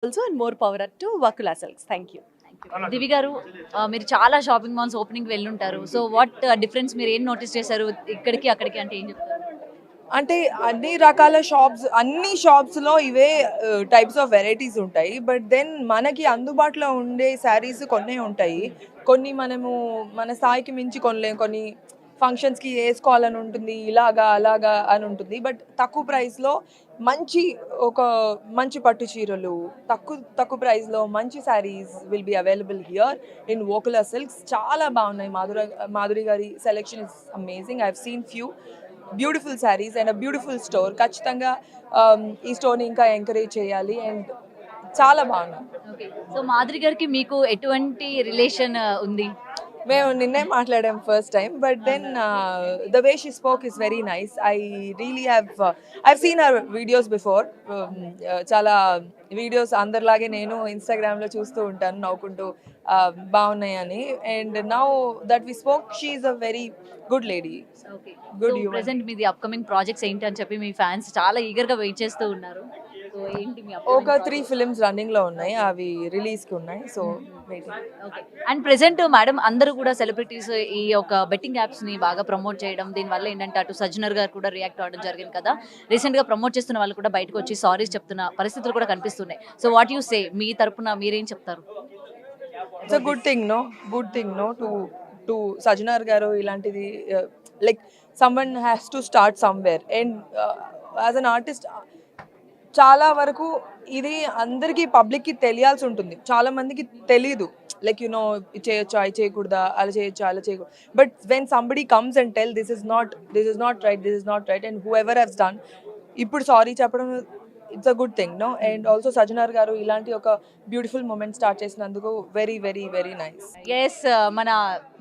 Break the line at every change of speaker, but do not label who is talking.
also and more power to Vakula Silks. Thank you.
దివి గారు మీరు చాలా షాపింగ్ మాల్స్ ఓపెనింగ్ వెళ్ళుంటారు. సో వాట్ డిఫరెన్స్ మీరు ఏం నోటీస్ చేశారు ఇక్కడికి అక్కడికి అంటే ఏం చెప్తారు?
అంటే అన్ని రకాల షాప్స్ అన్ని షాప్స్లో ఇవే టైప్స్ ఆఫ్ వెరైటీస్ ఉంటాయి. బట్ దెన్ మనకి అందుబాటులో ఉండే శారీస్ కొన్నే ఉంటాయి. కొన్ని మనము మన స్థాయికి మించి కొనలేం. కొన్ని ఫంక్షన్స్కి వేసుకోవాలని ఉంటుంది, ఇలాగా అలాగా అని ఉంటుంది. బట్ తక్కువ ప్రైస్లో ఒక మంచి పట్టు చీరలు తక్కువ ప్రైస్లో మంచి sarees will be available here in Vokula silks. చాలా బాగున్నాయి. మాధురి గారి selection is amazing. I have seen few beautiful sarees and a beautiful store. ఖచ్చితంగా ఈ స్టోర్ని ఇంకా ఎంకరేజ్ చేయాలి అండ్ చాలా బాగున్నాయి.
ఓకే. సో మాధురి గారికి మీకు ఎటువంటి రిలేషన్ ఉంది?
మేము నిన్నే మాట్లాడాం first time. But then the way she spoke is very nice. I really have seen our videos before. చాలా వీడియోస్ అందరిలాగే నేను ఇన్స్టాగ్రామ్లో చూస్తూ ఉంటాను నవ్వుకుంటూ బాగున్నాయని. And now that we spoke, she is a very good lady.
Okay.
Good
so
human.
Present మీది upcoming projects ఏంటి అని చెప్పి మీ ఫ్యాన్స్ చాలా ఈగర్ గా వెయిట్ చేస్తూ ఉన్నారు. సో ఏంటి మీ
ఒక 3 ఫిలిమ్స్ రన్నింగ్లో ఉన్నాయి. అవి రిలీజ్కి ఉన్నాయి. So waiting.
Okay. And present madam అందరూ కూడా సెలబ్రిటీస్ ఈ యొక్క బెట్టింగ్ యాప్స్ ని బాగా ప్రమోట్ చేయడం, దీనివల్ల ఏంటంటే అటు సజ్జనర్ గారు కూడా రియాక్ట్ అవ్వడం జరిగింది కదా. రీసెంట్ గా ప్రమోట్ చేస్తున్న వాళ్ళు కూడా బయటకు వచ్చి సారీస్ చెప్తున్న పరిస్థితులు కూడా కనిపిస్తున్నాయి. సో వాట్ యు సే, మీ తరపున మీరేం చెప్తారు?
It's a good thing no to Sajjanar గారు ఇలాంటిది like someone has to start somewhere. And as an artist చాలా వరకు ఇది అందరికీ పబ్లిక్కి తెలియాల్సి ఉంటుంది. చాలా మందికి తెలీదు. లైక్ ఇది చేయొచ్చా, ఇది చేయకూడదా, అలా చేయొచ్చా, అలా చేయకూడదు. But when somebody comes and tell this is not right and whoever has done, ఇప్పుడు సారీ చెప్పడం it's a good thing and also Sajjanar గారు ఇలాంటి ఒక బ్యూటిఫుల్ మూమెంట్ స్టార్ట్ చేసినందుకు very very very nice.
Yes, మన